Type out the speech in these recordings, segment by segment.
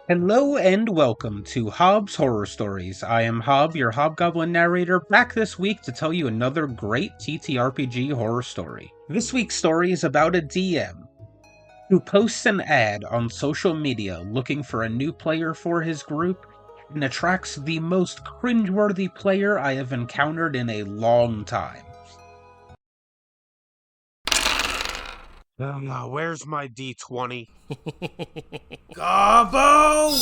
Hello and welcome to Hobb's Horror Stories. I am Hob, your Hobgoblin narrator, back this week to tell you another great TTRPG horror story. This week's story is about a DM who posts an ad on social media looking for a new player for his group and attracts the most cringeworthy player I have encountered in a long time. Where's my D20? Gobbo!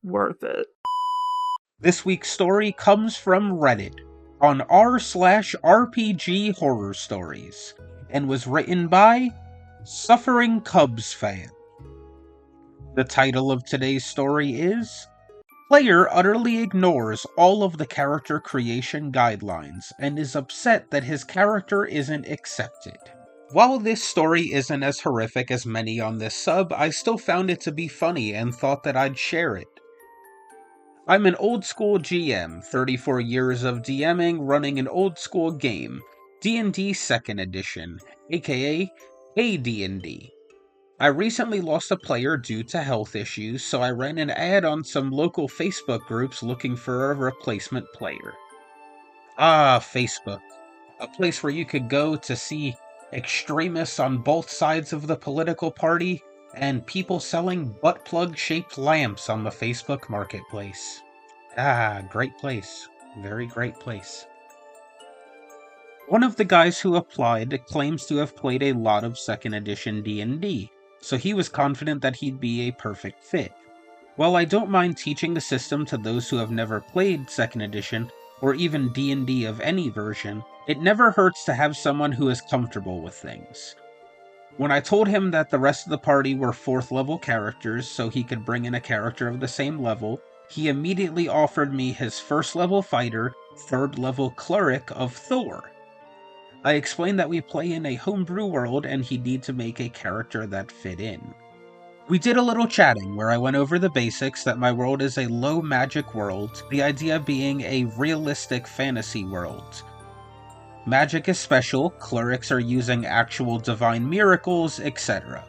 Worth it. This week's story comes from Reddit on r/rpghorrorstories and was written by Suffering Cubs Fan. The title of today's story is Player utterly ignores all of the character creation guidelines and is upset that his character isn't accepted. While this story isn't as horrific as many on this sub, I still found it to be funny and thought that I'd share it. I'm an old school GM, 34 years of DMing, running an old school game, D&D 2nd edition, aka AD&D. I recently lost a player due to health issues, so I ran an ad on some local Facebook groups looking for a replacement player. Facebook. A place where you could go to see extremists on both sides of the political party and people selling butt plug shaped lamps on the Facebook marketplace. Great place. Very great place. One of the guys who applied claims to have played a lot of 2nd edition D&D, so he was confident that he'd be a perfect fit. While I don't mind teaching the system to those who have never played 2nd edition, or even D&D of any version, it never hurts to have someone who is comfortable with things. When I told him that the rest of the party were 4th level characters, so he could bring in a character of the same level, he immediately offered me his 1st level fighter, 3rd level cleric of Thor. I explained that we play in a homebrew world and he'd need to make a character that fit in. We did a little chatting where I went over the basics that my world is a low magic world, the idea being a realistic fantasy world. Magic is special, clerics are using actual divine miracles, etc.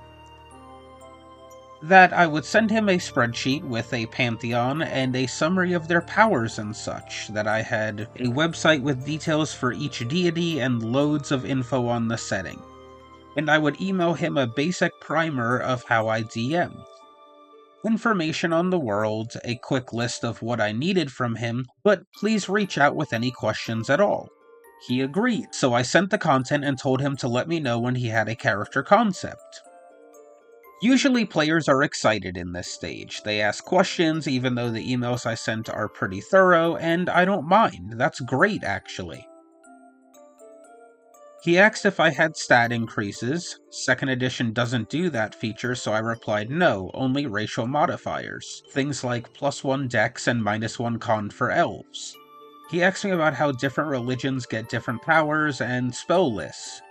That I would send him a spreadsheet with a pantheon and a summary of their powers and such, that I had a website with details for each deity and loads of info on the setting, and I would email him a basic primer of how I DM. Information on the world, a quick list of what I needed from him, but please reach out with any questions at all. He agreed, so I sent the content and told him to let me know when he had a character concept. Usually players are excited in this stage. They ask questions even though the emails I sent are pretty thorough, and I don't mind. That's great, actually. He asked if I had stat increases. 2nd edition doesn't do that feature, so I replied no, only racial modifiers. Things like +1 dex and -1 con for elves. He asked me about how different religions get different powers and spell lists.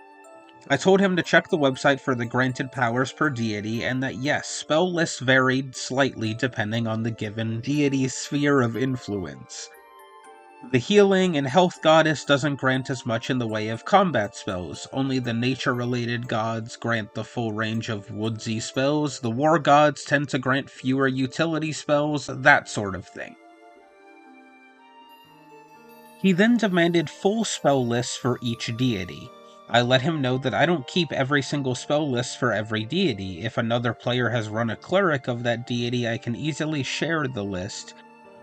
I told him to check the website for the granted powers per deity, and that yes, spell lists varied slightly depending on the given deity's sphere of influence. The healing and health goddess doesn't grant as much in the way of combat spells, only the nature-related gods grant the full range of woodsy spells, the war gods tend to grant fewer utility spells, that sort of thing. He then demanded full spell lists for each deity. I let him know that I don't keep every single spell list for every deity. If another player has run a cleric of that deity, I can easily share the list,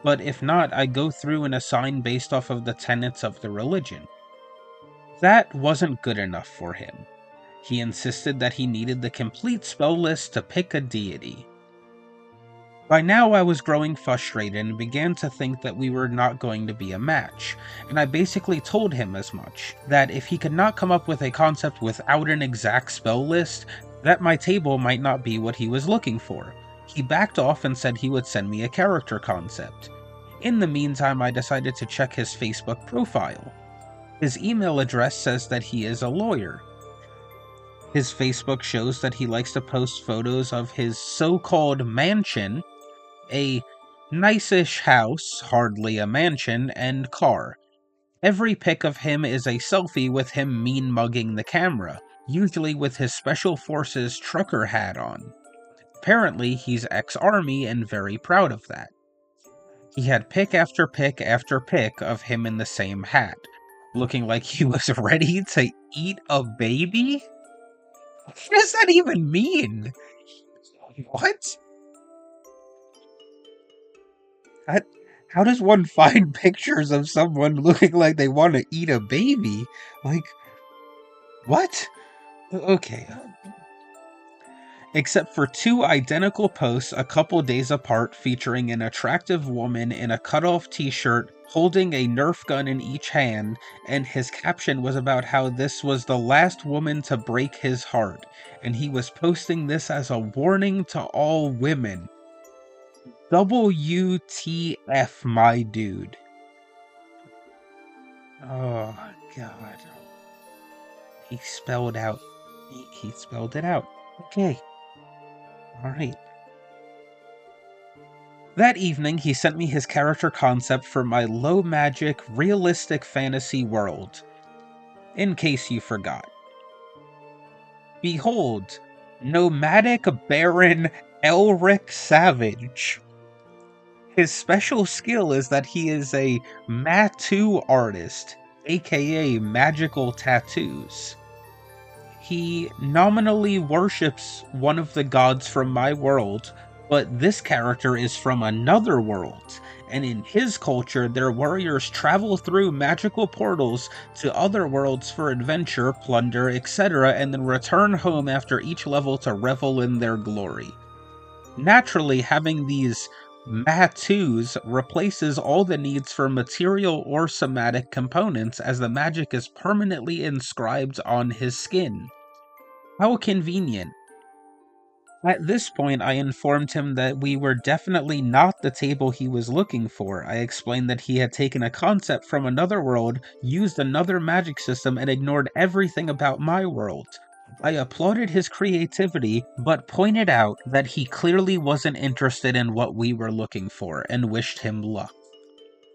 but if not, I go through and assign based off of the tenets of the religion. That wasn't good enough for him. He insisted that he needed the complete spell list to pick a deity. By now I was growing frustrated and began to think that we were not going to be a match, and I basically told him as much, that if he could not come up with a concept without an exact spell list, that my table might not be what he was looking for. He backed off and said he would send me a character concept. In the meantime, I decided to check his Facebook profile. His email address says that he is a lawyer. His Facebook shows that he likes to post photos of his so-called mansion, a nice-ish house, hardly a mansion, and car. Every pic of him is a selfie with him mean-mugging the camera, usually with his Special Forces trucker hat on. Apparently, he's ex-army and very proud of that. He had pic after pic after pic of him in the same hat, looking like he was ready to eat a baby? What does that even mean? What? How does one find pictures of someone looking like they want to eat a baby? Like, what? Okay. Except for 2 identical posts a couple days apart featuring an attractive woman in a cutoff t-shirt holding a Nerf gun in each hand, and his caption was about how this was the last woman to break his heart, and he was posting this as a warning to all women. WTF, my dude. Oh, God. He spelled out. He spelled it out. Okay. Alright. That evening, he sent me his character concept for my low-magic, realistic fantasy world. In case you forgot. Behold, Nomadic Baron Elric Savage. His special skill is that he is a tattoo artist, aka magical tattoos. He nominally worships one of the gods from my world, but this character is from another world, and in his culture, their warriors travel through magical portals to other worlds for adventure, plunder, etc., and then return home after each level to revel in their glory. Naturally, having these tattoos replaces all the needs for material or somatic components, as the magic is permanently inscribed on his skin. How convenient. At this point, I informed him that we were definitely not the table he was looking for. I explained that he had taken a concept from another world, used another magic system, and ignored everything about my world. I applauded his creativity, but pointed out that he clearly wasn't interested in what we were looking for, and wished him luck.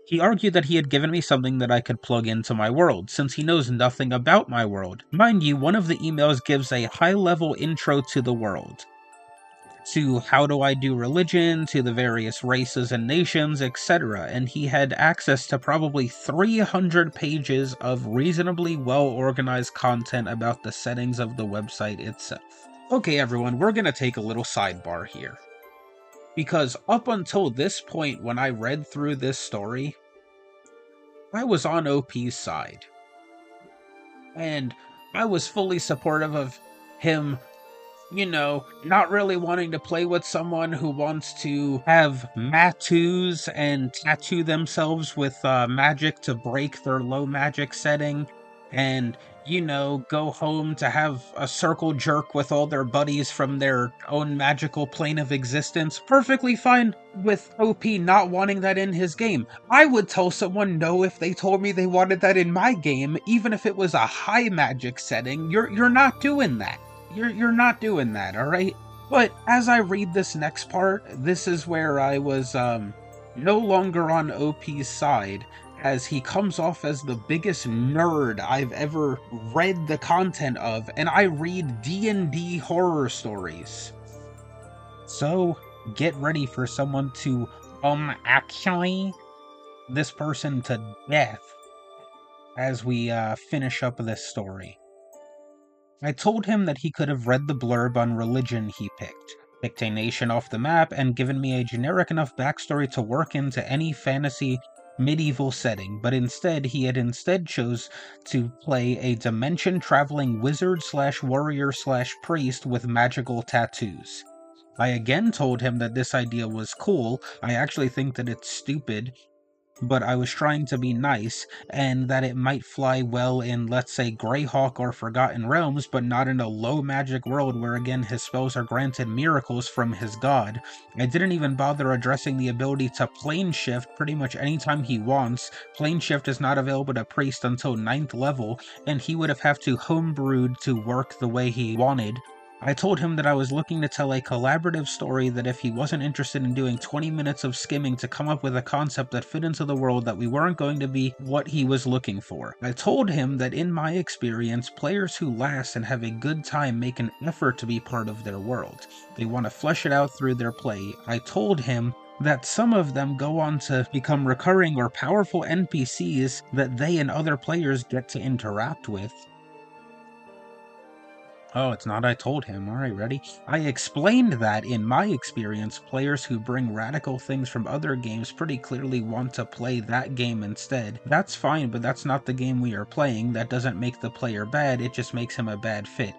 He argued that he had given me something that I could plug into my world, since he knows nothing about my world. Mind you, one of the emails gives a high-level intro to the world. To how do I do religion, to the various races and nations, etc., and he had access to probably 300 pages of reasonably well-organized content about the settings of the website itself. Okay everyone, we're gonna take a little sidebar here. Because up until this point when I read through this story, I was on OP's side. And I was fully supportive of him, you know, not really wanting to play with someone who wants to have tattoos and tattoo themselves with magic to break their low magic setting, and, you know, go home to have a circle jerk with all their buddies from their own magical plane of existence. Perfectly fine with OP not wanting that in his game. I would tell someone no if they told me they wanted that in my game, even if it was a high magic setting. You're not doing that. You're not doing that, alright? But as I read this next part, this is where I was no longer on OP's side, as he comes off as the biggest nerd I've ever read the content of, and I read D&D horror stories. So, get ready for someone to, actually, this person to death as we finish up this story. I told him that he could have read the blurb on religion he picked a nation off the map, and given me a generic enough backstory to work into any fantasy medieval setting, but instead he had chose to play a dimension-traveling wizard/warrior/priest with magical tattoos. I again told him that this idea was cool. I actually think that it's stupid, but I was trying to be nice, and that it might fly well in, let's say, Greyhawk or Forgotten Realms, but not in a low magic world where, again, his spells are granted miracles from his god. I didn't even bother addressing the ability to plane shift pretty much anytime he wants. Plane shift is not available to priest until 9th level, and he would have to homebrewed to work the way he wanted. I told him that I was looking to tell a collaborative story, that if he wasn't interested in doing 20 minutes of skimming to come up with a concept that fit into the world, that we weren't going to be what he was looking for. I told him that in my experience, players who last and have a good time make an effort to be part of their world. They want to flesh it out through their play. I told him that some of them go on to become recurring or powerful NPCs that they and other players get to interact with. Oh, it's not I told him. Alright, ready? I explained that, in my experience, players who bring radical things from other games pretty clearly want to play that game instead. That's fine, but that's not the game we are playing. That doesn't make the player bad, it just makes him a bad fit.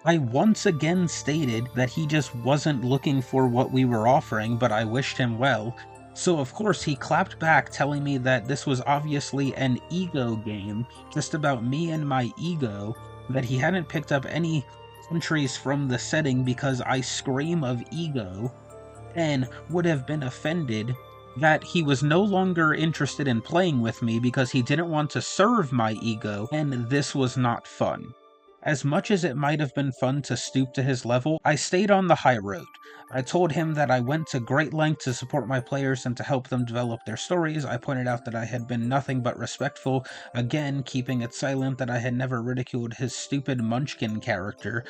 I once again stated that he just wasn't looking for what we were offering, but I wished him well. So of course he clapped back, telling me that this was obviously an ego game, just about me and my ego, that he hadn't picked up any entries from the setting because I scream of ego, and would have been offended that he was no longer interested in playing with me because he didn't want to serve my ego, and this was not fun. As much as it might have been fun to stoop to his level, I stayed on the high road. I told him that I went to great lengths to support my players and to help them develop their stories. I pointed out that I had been nothing but respectful, again keeping it silent that I had never ridiculed his stupid Munchkin character,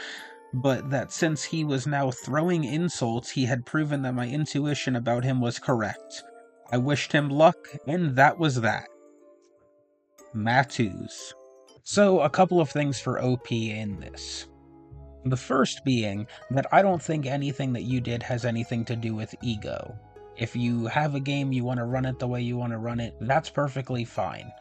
but that since he was now throwing insults, he had proven that my intuition about him was correct. I wished him luck, and that was that. Matus. So, a couple of things for OP in this. The first being that I don't think anything that you did has anything to do with ego. If you have a game, you want to run it the way you want to run it, that's perfectly fine.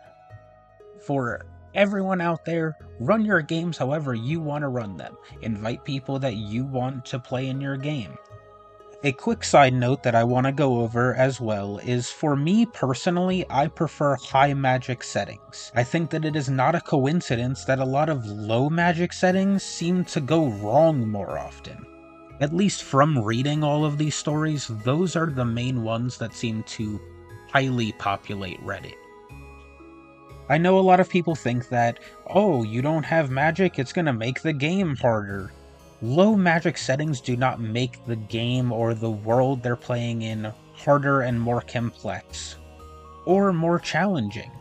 For everyone out there, run your games however you want to run them. Invite people that you want to play in your game. A quick side note that I want to go over as well is, for me personally, I prefer high magic settings. I think that it is not a coincidence that a lot of low magic settings seem to go wrong more often. At least from reading all of these stories, those are the main ones that seem to highly populate Reddit. I know a lot of people think that, oh, you don't have magic, it's gonna make the game harder. Low magic settings do not make the game or the world they're playing in harder and more complex, or more challenging.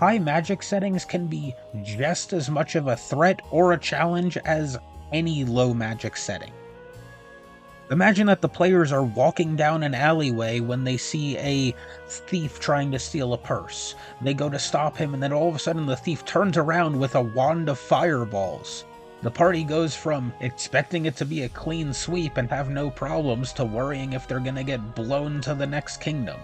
High magic settings can be just as much of a threat or a challenge as any low magic setting. Imagine that the players are walking down an alleyway when they see a thief trying to steal a purse. They go to stop him, and then all of a sudden the thief turns around with a wand of fireballs. The party goes from expecting it to be a clean sweep and have no problems to worrying if they're gonna get blown to the next kingdom.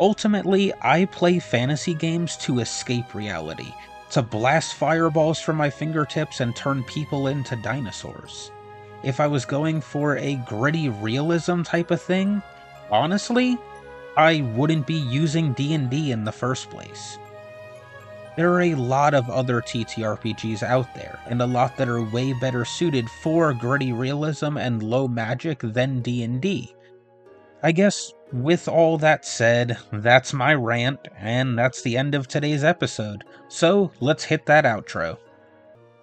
Ultimately, I play fantasy games to escape reality, to blast fireballs from my fingertips and turn people into dinosaurs. If I was going for a gritty realism type of thing, honestly, I wouldn't be using D&D in the first place. There are a lot of other TTRPGs out there, and a lot that are way better suited for gritty realism and low magic than D&D. I guess, with all that said, that's my rant, and that's the end of today's episode, so let's hit that outro.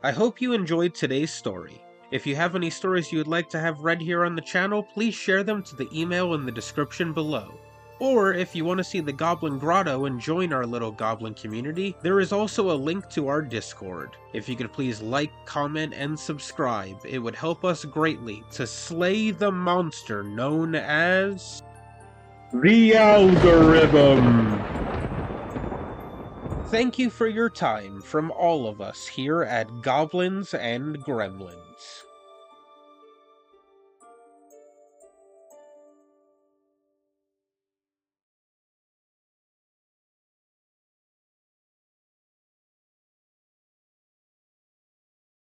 I hope you enjoyed today's story. If you have any stories you would like to have read here on the channel, please share them to the email in the description below. Or, if you want to see the Goblin Grotto and join our little goblin community, there is also a link to our Discord. If you could please like, comment, and subscribe, it would help us greatly to slay the monster known as... The algorithm! Thank you for your time from all of us here at Goblins and Gremlins.